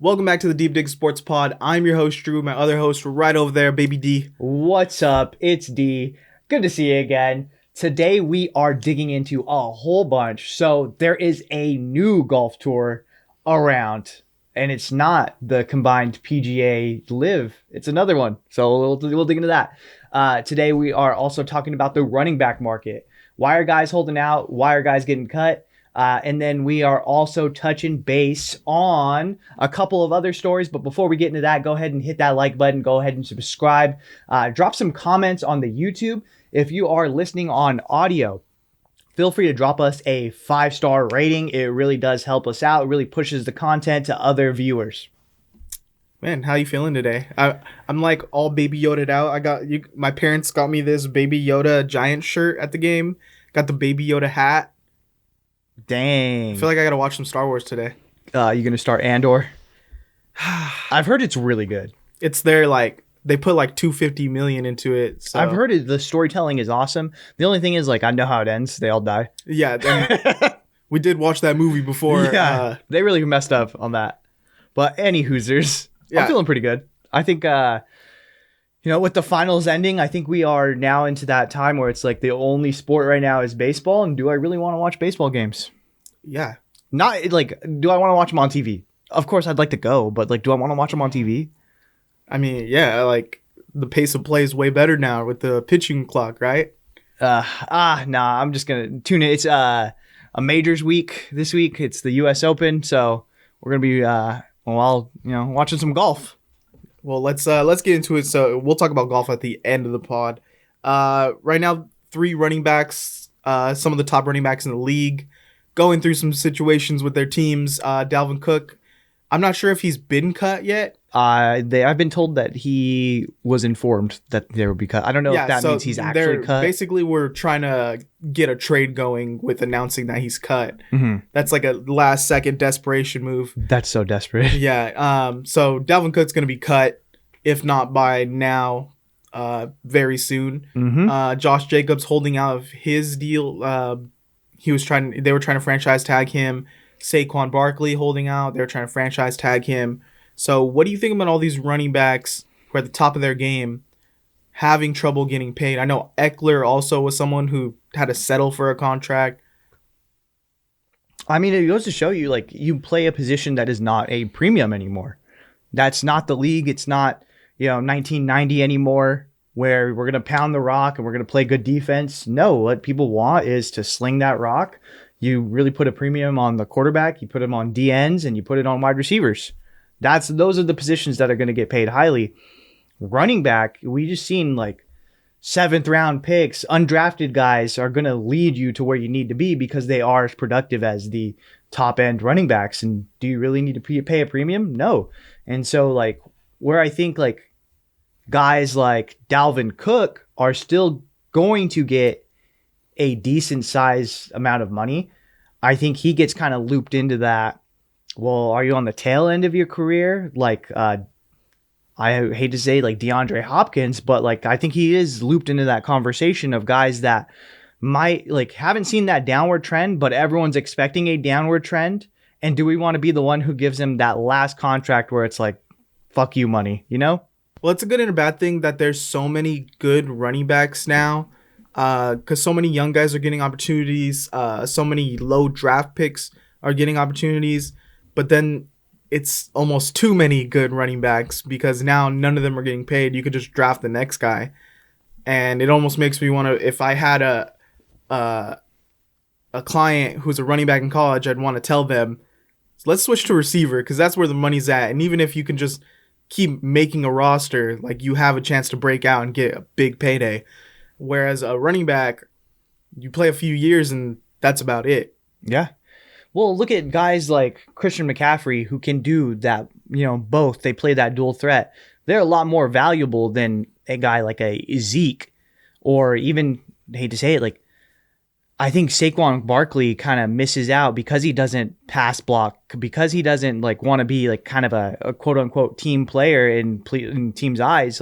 Welcome back to the Deep Dig Sports Pod. I'm your host, Drew. My other host right over there, Baby D. What's up? It's D. Good to see you again. Today we are digging into a whole bunch. So there is a new golf tour around, and it's not the combined PGA Live. It's another one. So we'll dig into that. Today we are also talking about the running back market. Why are guys holding out? Why are guys getting cut? And then we are also touching base on a couple of other stories. But before we get into that, go ahead and hit that like button. Go ahead and subscribe. Drop some comments on the YouTube. If you are listening on audio, feel free to drop us a 5-star rating. It really does help us out. It really pushes the content to other viewers. Man, how you feeling today? I'm like all Baby Yoda'd out. My parents got me this Baby Yoda giant shirt at the game. Got the Baby Yoda hat. Dang. I feel like I gotta watch some Star Wars today. You gonna start Andor? I've heard it's really good. It's their they put like $250 million into it. So. I've heard the storytelling is awesome. The only thing is I know how it ends. They all die. Yeah, we did watch that movie before. Yeah, they really messed up on that. But any Hoosers, yeah. I'm feeling pretty good. I think with the finals ending, I think we are now into that time where it's like the only sport right now is baseball. And do I really want to watch baseball games? Yeah. Not like, do I want to watch them on TV? Of course, I'd like to go, but do I want to watch them on TV? I mean, yeah, the pace of play is way better now with the pitching clock, right? Nah, I'm just going to tune in. It's a majors week this week. It's the U.S. Open. So we're going to be, watching some golf. Well, let's get into it. So we'll talk about golf at the end of the pod. Right now, 3 running backs, some of the top running backs in the league, going through some situations with their teams. Dalvin Cook, I'm not sure if he's been cut yet. I've been told that he was informed that there would be cut. I don't know if that means he's actually cut. Basically, we're trying to get a trade going with announcing that he's cut. Mm-hmm. That's like a last-second desperation move. That's so desperate. Yeah. So Dalvin Cook's going to be cut, if not by now, very soon. Mm-hmm. Josh Jacobs holding out of his deal. They were trying to franchise tag him. Saquon Barkley holding out. They were trying to franchise tag him. So what do you think about all these running backs who are at the top of their game having trouble getting paid? I know Eckler also was someone who had to settle for a contract. I mean, it goes to show you, you play a position that is not a premium anymore. That's not the league. It's not, 1990 anymore where we're going to pound the rock and we're going to play good defense. No, what people want is to sling that rock. You really put a premium on the quarterback. You put them on DNs and you put it on wide receivers. Those are the positions that are going to get paid highly. Running back, we just seen 7th round picks, undrafted guys are going to lead you to where you need to be because they are as productive as the top end running backs. And do you really need to pay a premium? No. And so where I think guys like Dalvin Cook are still going to get a decent size amount of money, I think he gets kind of looped into that. Well, are you on the tail end of your career? I hate to say DeAndre Hopkins, but I think he is looped into that conversation of guys that might haven't seen that downward trend, but everyone's expecting a downward trend. And do we want to be the one who gives him that last contract where it's fuck you money, Well, it's a good and a bad thing that there's so many good running backs now, because so many young guys are getting opportunities. So many low draft picks are getting opportunities. But then it's almost too many good running backs because now none of them are getting paid. You could just draft the next guy. And it almost makes me want to, if I had a client who's a running back in college, I'd want to tell them, let's switch to receiver because that's where the money's at. And even if you can just keep making a roster, you have a chance to break out and get a big payday. Whereas a running back, you play a few years and that's about it. Yeah. Well, look at guys like Christian McCaffrey who can do that, both. They play that dual threat. They're a lot more valuable than a guy like a Zeke or even, I hate to say it, I think Saquon Barkley kind of misses out because he doesn't pass block, because he doesn't want to be kind of a quote unquote team player in team's eyes.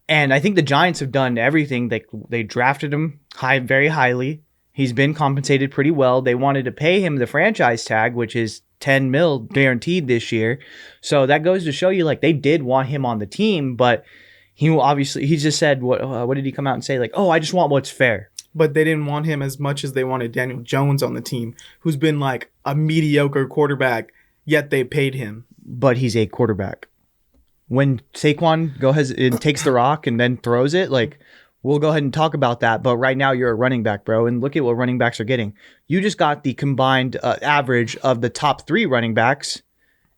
And I think the Giants have done everything. They drafted him very highly. He's been compensated pretty well. They wanted to pay him the franchise tag, which is $10 million guaranteed this year. So that goes to show you, like, they did want him on the team, but he just said, what did he come out and say? Like, oh, I just want what's fair. But they didn't want him as much as they wanted Daniel Jones on the team, who's been like a mediocre quarterback, yet they paid him. But he's a quarterback. When Saquon goes and takes the rock and then throws it, like, we'll go ahead and talk about that. But right now you're a running back, bro. And look at what running backs are getting. You just got the combined average of the top 3 running backs,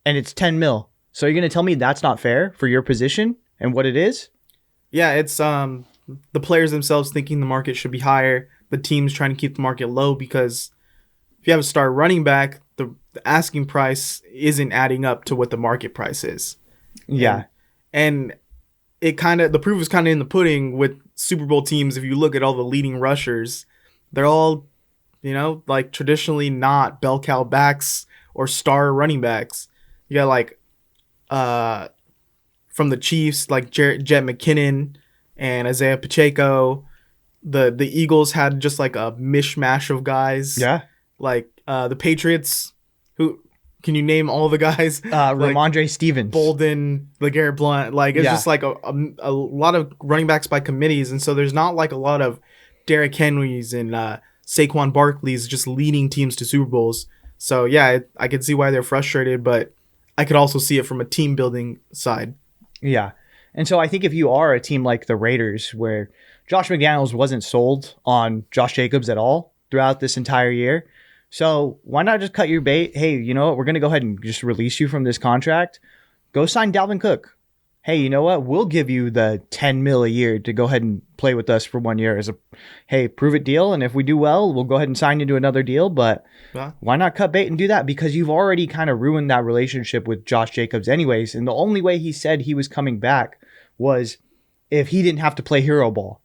and it's $10 million. So you're going to tell me that's not fair for your position and what it is? Yeah, it's the players themselves thinking the market should be higher. The team's trying to keep the market low because if you have a star running back, the asking price isn't adding up to what the market price is. Yeah. And it the proof is kind of in the pudding with Super Bowl teams. If you look at all the leading rushers, they're all, like traditionally not bell cow backs or star running backs. You got like from the Chiefs, like Jet McKinnon and Isaiah Pacheco. The Eagles had just like a mishmash of guys. Yeah. Like the Patriots, who can you name all the guys? Ramondre Stevens, Bolden, LeGarrette Blount. Like it's just like a lot of running backs by committees, and so there's not like a lot of Derrick Henrys and Saquon Barkley's just leading teams to Super Bowls. So yeah, I could see why they're frustrated, but I could also see it from a team building side. Yeah. And so I think if you are a team like the Raiders, where Josh McDaniels wasn't sold on Josh Jacobs at all throughout this entire year, so why not just cut your bait? Hey, you know what? We're going to go ahead and just release you from this contract. Go sign Dalvin Cook. Hey, you know what? We'll give you the $10 million a year to go ahead and play with us for 1 year as a, hey, prove it deal. And if we do well, we'll go ahead and sign you to another deal. But why not cut bait and do that? Because you've already kind of ruined that relationship with Josh Jacobs anyways. And the only way he said he was coming back was if he didn't have to play hero ball.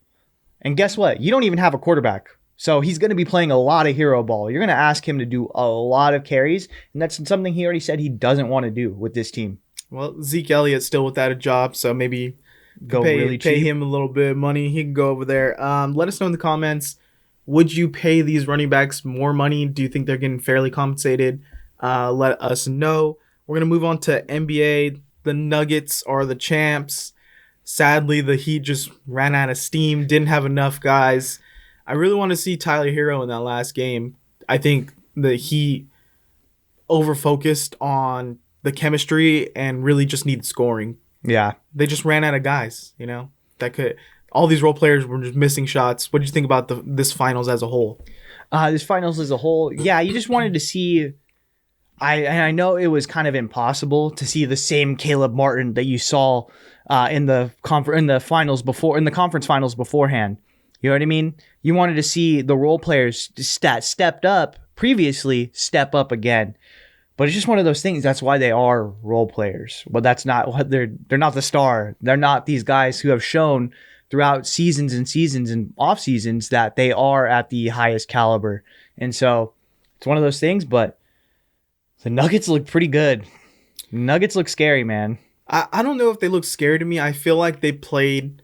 And guess what? You don't even have a quarterback. So he's going to be playing a lot of hero ball. You're going to ask him to do a lot of carries. And that's something he already said he doesn't want to do with this team. Well, Zeke Elliott's still without a job, so maybe pay him a little bit of money. He can go over there. Let us know in the comments. Would you pay these running backs more money? Do you think they're getting fairly compensated? Let us know. We're going to move on to NBA. The Nuggets are the champs. Sadly, the Heat just ran out of steam. Didn't have enough guys. I really want to see Tyler Hero in that last game. I think the Heat over-focused on the chemistry and really just need scoring. Yeah. They just ran out of guys, all these role players were just missing shots. What did you think about this finals as a whole? This finals as a whole, yeah, you just wanted to see. I know it was kind of impossible to see the same Caleb Martin that you saw in the conference finals beforehand. You know what I mean? You wanted to see the role players that stepped up previously step up again. But it's just one of those things. That's why they are role players. But that's not what they're not the star. They're not these guys who have shown throughout seasons and seasons and off seasons that they are at the highest caliber. And so it's one of those things. But the Nuggets look pretty good. Nuggets look scary, man. I don't know if they look scary to me. I feel like they played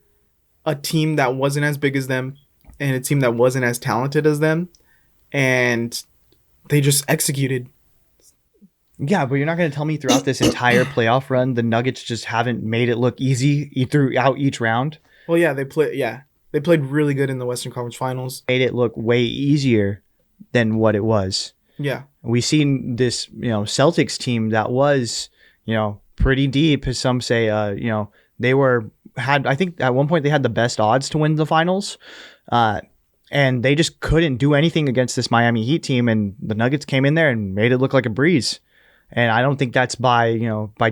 a team that wasn't as big as them and a team that wasn't as talented as them. And they just executed. Yeah, but you're not going to tell me throughout this entire playoff run, the Nuggets just haven't made it look easy throughout each round. Well, yeah, they played really good in the Western Conference Finals. Made it look way easier than what it was. Yeah. We've seen this, Celtics team that was, pretty deep, as some say, I think at one point they had the best odds to win the finals. And they just couldn't do anything against this Miami Heat team, and the Nuggets came in there and made it look like a breeze. And I don't think that's by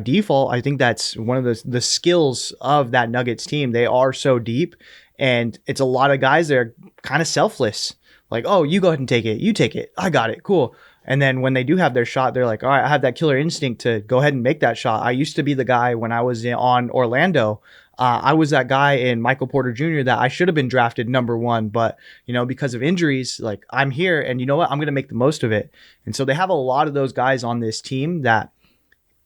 default. I think that's one of the skills of that Nuggets team. They are so deep, and it's a lot of guys that are kind of selfless. Like, oh, you go ahead and take it. You take it. I got it. Cool. And then when they do have their shot, they're like, all right, I have that killer instinct to go ahead and make that shot. I used to be the guy when I was on Orlando. I was that guy in Michael Porter Jr. that I should have been drafted number 1, but because of injuries, like, I'm here, and you know what? I'm going to make the most of it. And so they have a lot of those guys on this team that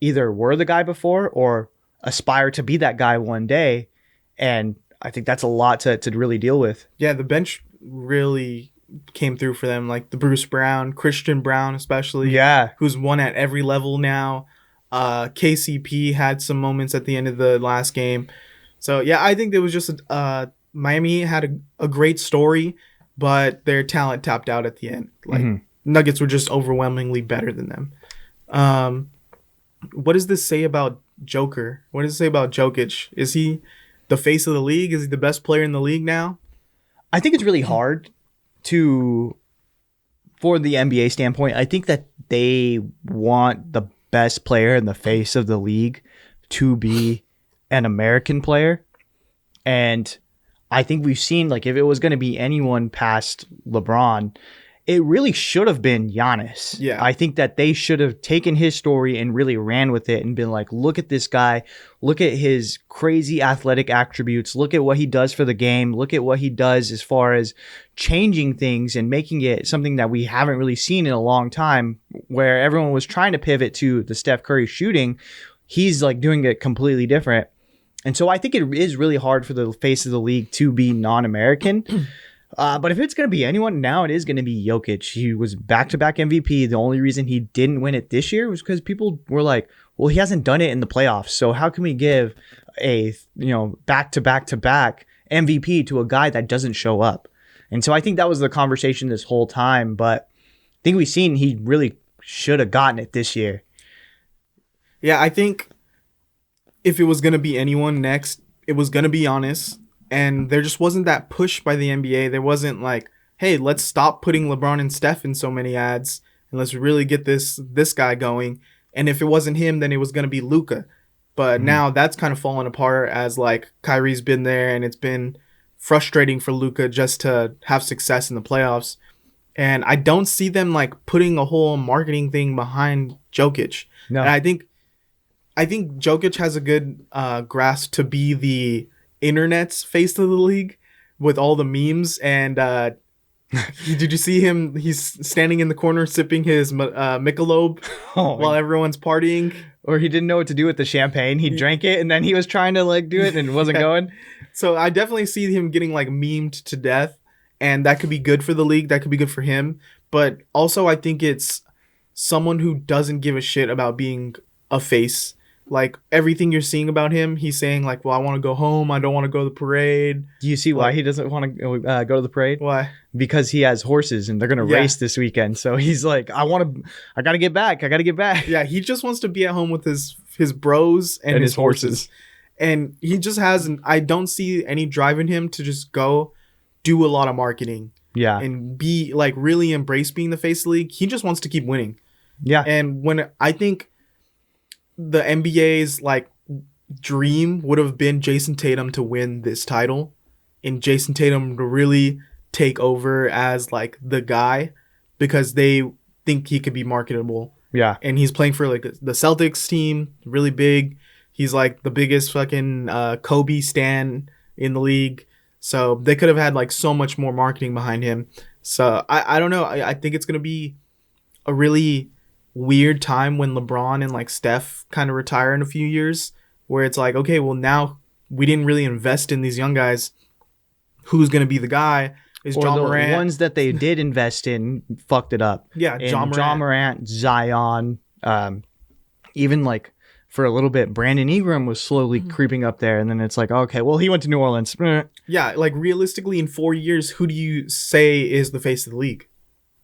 either were the guy before or aspire to be that guy one day. And I think that's a lot to really deal with. Yeah, the bench really came through for them, like the Bruce Brown, Christian Brown especially, Yeah. who's won at every level now. KCP had some moments at the end of the last game. So, yeah, I think there was just Miami had a great story, but their talent tapped out at the end. Like Nuggets were just overwhelmingly better than them. What does this say about Joker? What does it say about Jokic? Is he the face of the league? Is he the best player in the league now? I think it's really hard for the NBA standpoint. I think that they want the best player in the face of the league to be an American player. And I think we've seen, like, if it was going to be anyone past LeBron, it really should have been Giannis. Yeah. I think that they should have taken his story and really ran with it and been like, look at this guy. Look at his crazy athletic attributes. Look at what he does for the game. Look at what he does as far as changing things and making it something that we haven't really seen in a long time, where everyone was trying to pivot to the Steph Curry shooting. He's like doing it completely different. And so I think it is really hard for the face of the league to be non-American. But if it's going to be anyone now, it is going to be Jokic. He was back-to-back MVP. The only reason he didn't win it this year was because people were like, well, he hasn't done it in the playoffs. So how can we give a back-to-back-to-back MVP to a guy that doesn't show up? And so I think that was the conversation this whole time. But I think we've seen he really should have gotten it this year. Yeah, I think if it was going to be anyone next, it was going to be Giannis. And there just wasn't that push by the NBA. There wasn't like, hey, let's stop putting LeBron and Steph in so many ads and let's really get this guy going. And if it wasn't him, then it was going to be Luka. But now that's kind of fallen apart as like Kyrie's been there, and it's been frustrating for Luka just to have success in the playoffs. And I don't see them like putting a whole marketing thing behind Jokic. No. And I think Jokic has a good grasp to be the internet's face of the league with all the memes. And did you see him? He's standing in the corner sipping his Michelob while everyone's partying. Or he didn't know what to do with the champagne. He drank it and then he was trying to like do it and it wasn't going. So I definitely see him getting like memed to death, and that could be good for the league. That could be good for him. But also I think it's someone who doesn't give a shit about being a face. Like, everything you're seeing about him, he's saying, like, well, I want to go home. I don't want to go to the parade. Do you see why he doesn't want to go to the parade? Why? Because he has horses and they're going to race this weekend. So he's like, I got to get back. Yeah, he just wants to be at home with his bros and his horses. And he just hasn't, I don't see any drive in him to just go do a lot of marketing. Yeah. And be, like, really embrace being the face of the league. He just wants to keep winning. Yeah. And when I think the NBA's like dream would have been Jason Tatum to win this title, and Jason Tatum to really take over as like the guy, because they think he could be marketable. Yeah. And he's playing for like the Celtics team, really big. He's like the biggest fucking Kobe stan in the league. So they could have had like so much more marketing behind him. So I don't know. I think it's going to be a really weird time when LeBron and like Steph kind of retire in a few years, where it's like, okay, well, now we didn't really invest in these young guys. Who's going to be the guy? Is or John the Morant? Ones that they did invest in fucked it up. Yeah, And John Morant, Zion, even like for a little bit, Brandon Ingram was slowly creeping up there, and then it's like, okay, well, he went to New Orleans. Yeah, like realistically, in 4 years, who do you say is the face of the league?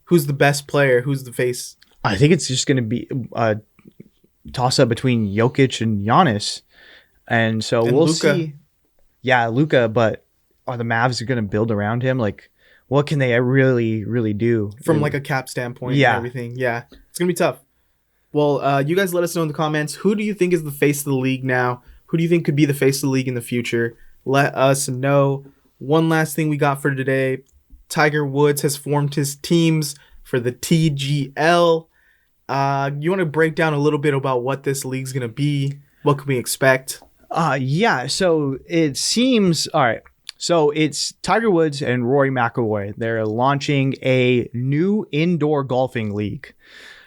Who's the best player? Who's the face? I think it's just going to be a toss-up between Jokic and Giannis. And so we'll Luka. see. Yeah, Luka, but are the Mavs going to build around him? Like, what can they really, really do? From like a cap standpoint Yeah. and everything. Yeah, it's going to be tough. Well, you guys let us know in the comments. Who do you think is the face of the league now? Who do you think could be the face of the league in the future? Let us know. One last thing we got for today. Tiger Woods has formed his teams for the TGL. You want to break down a little bit about what this league's going to be? What can we expect? Yeah, so it seems... All right. So it's Tiger Woods and Rory McIlroy. They're launching a new indoor golfing league.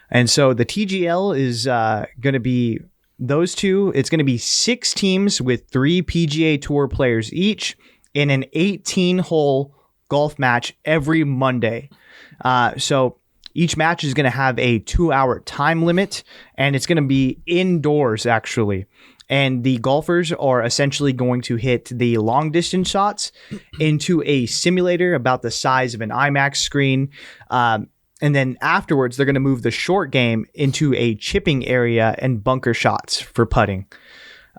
And so the TGL is going to be those two. It's going to be 6 teams with 3 PGA Tour players each in an 18-hole golf match every Monday. So each match is going to have a 2-hour time limit, and it's going to be indoors, actually. And the golfers are essentially going to hit the long distance shots into a simulator about the size of an IMAX screen. And then afterwards, they're going to move the short game into a chipping area and bunker shots for putting.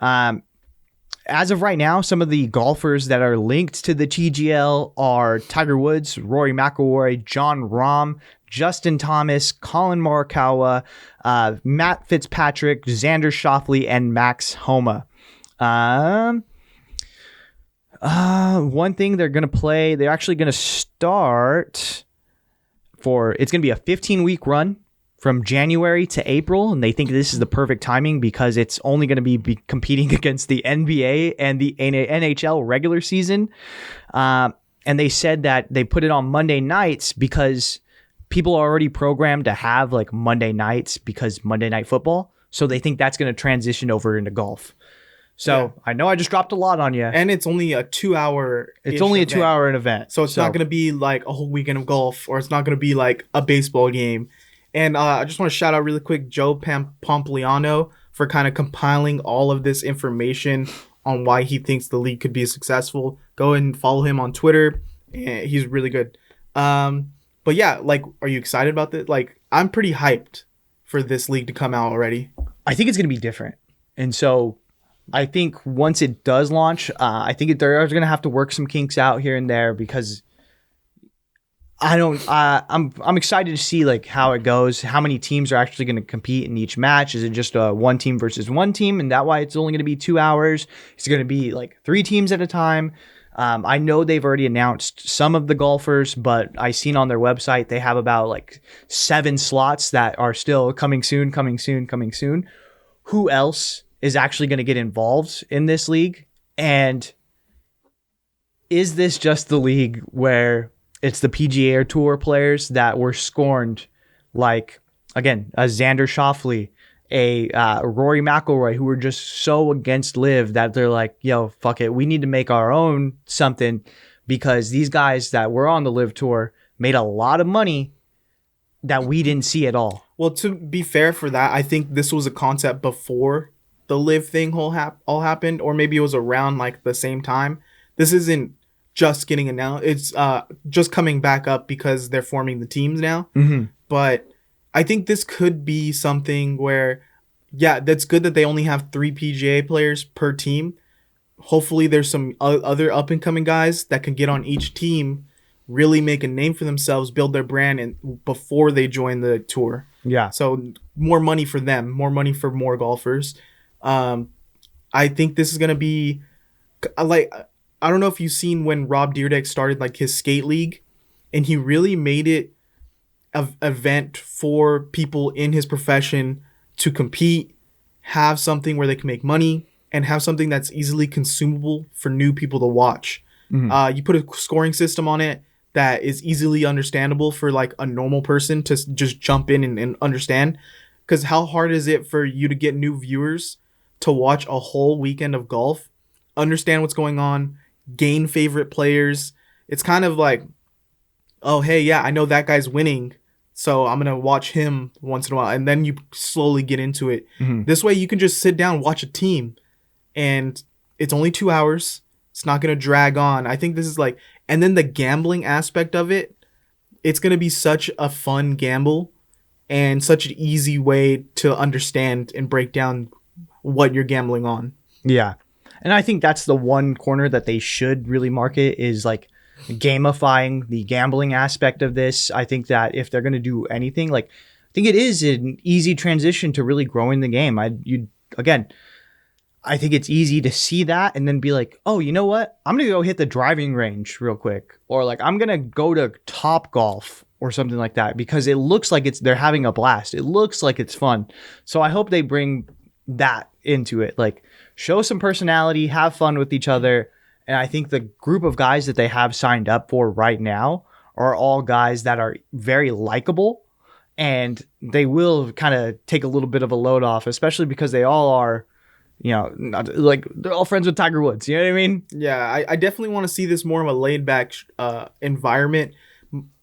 As of right now, some of the golfers that are linked to the TGL are Tiger Woods, Rory McIlroy, Jon Rahm, Justin Thomas, Colin Morikawa, Matt Fitzpatrick, Xander Schauffele, and Max Homa. One thing they're going to play, they're actually going to start it's going to be a 15-week run from January to April, and they think this is the perfect timing because it's only going to be competing against the NBA and the NHL regular season. And they said that they put it on Monday nights because people are already programmed to have like Monday nights because Monday Night Football. So they think that's going to transition over into golf. So yeah. I know I just dropped a lot on you. And it's only a 2-hour. It's only a 2-hour event. So it's not going to be like a whole weekend of golf, or it's not going to be like a baseball game. And I just want to shout out really quick Joe Pompliano for kind of compiling all of this information on why he thinks the league could be successful. Go and follow him on Twitter. He's really good. But yeah, like, are you excited about this? Like, I'm pretty hyped for this league to come out already. I think it's going to be different. And so I think once it does launch, I think they're going to have to work some kinks out here and there because I'm excited to see like how it goes, how many teams are actually going to compete in each match. Is it just a one team versus one team? And that why it's only going to be 2 hours. It's going to be like 3 teams at a time. I know they've already announced some of the golfers, but I seen on their website, they have about like 7 slots that are still coming soon. Who else is actually going to get involved in this league? And is this just the league where it's the PGA Tour players that were scorned, like, again, a Xander Schauffele, a Rory McIlroy, who were just so against LIV that they're like, yo, fuck it, we need to make our own something because these guys that were on the LIV Tour made a lot of money that we didn't see at all. Well, to be fair for that, I think this was a concept before the LIV thing all happened, or maybe it was around like the same time. This isn't just getting announced. It's just coming back up because they're forming the teams now. Mm-hmm. But I think this could be something where, yeah, that's good that they only have 3 PGA players per team. Hopefully there's some other up-and-coming guys that can get on each team, really make a name for themselves, build their brand and before they join the tour. Yeah. So more money for them, more money for more golfers. I think this is going to be like, I don't know if you've seen when Rob Dyrdek started like his skate league, and he really made it an event for people in his profession to compete, have something where they can make money, and have something that's easily consumable for new people to watch. Mm-hmm. You put a scoring system on it that is easily understandable for like a normal person to just jump in and understand. Because how hard is it for you to get new viewers to watch a whole weekend of golf, understand what's going on, gain favorite players? It's kind of like, oh, hey, yeah, I know that guy's winning, so I'm going to watch him once in a while. And then you slowly get into it. Mm-hmm. This way you can just sit down, watch a team, and it's only 2 hours. It's not going to drag on. I think this is like, and then the gambling aspect of it, it's going to be such a fun gamble and such an easy way to understand and break down what you're gambling on. Yeah. And I think that's the one corner that they should really market is like gamifying the gambling aspect of this. I think that if they're going to do anything, like, I think it is an easy transition to really growing the game. I think it's easy to see that and then be like, oh, you know what? I'm going to go hit the driving range real quick. Or like, I'm going to go to Top Golf or something like that because it looks like they're having a blast. It looks like it's fun. So I hope they bring that into it. Like, show some personality, have fun with each other. And I think the group of guys that they have signed up for right now are all guys that are very likable. And they will kind of take a little bit of a load off, especially because they all are You know, not, like they're all friends with Tiger Woods. You know what I mean? Yeah, I definitely want to see this more of a laid back environment.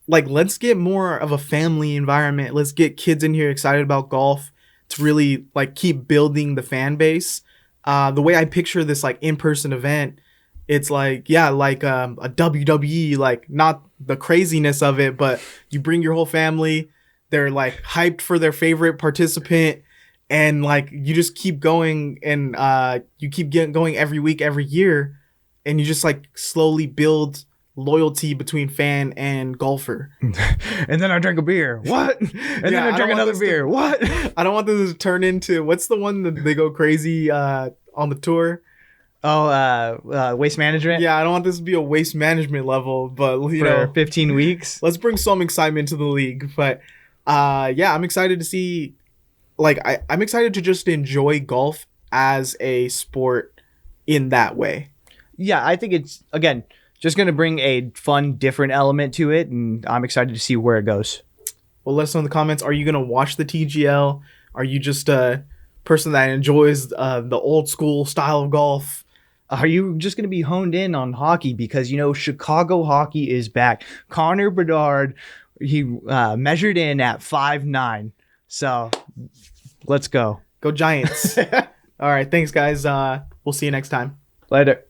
Like, let's get more of a family environment. Let's get kids in here excited about golf to really like keep building the fan base. The way I picture this like in-person event, it's like, yeah, like a WWE, like not the craziness of it, but you bring your whole family. They're like hyped for their favorite participant, and like you just keep going, and you keep getting going every week, every year, and you just like slowly build loyalty between fan and golfer. And then I drank a beer. What? And then I drank another beer. What? I don't want this to turn into, what's the one that they go crazy on the tour? Oh, waste management. Yeah, I don't want this to be a waste management level, but you For know, 15 weeks. let's bring some excitement to the league. But yeah, I'm excited to see. Like, I'm excited to just enjoy golf as a sport in that way. Yeah, I think it's, again, just going to bring a fun, different element to it, and I'm excited to see where it goes. Well, let us know in the comments. Are you going to watch the TGL? Are you just a person that enjoys the old school style of golf? Are you just going to be honed in on hockey? Because, you know, Chicago hockey is back. Connor Bedard, he measured in at 5'9". So let's go. Go Giants. All right. Thanks, guys. We'll see you next time. Later.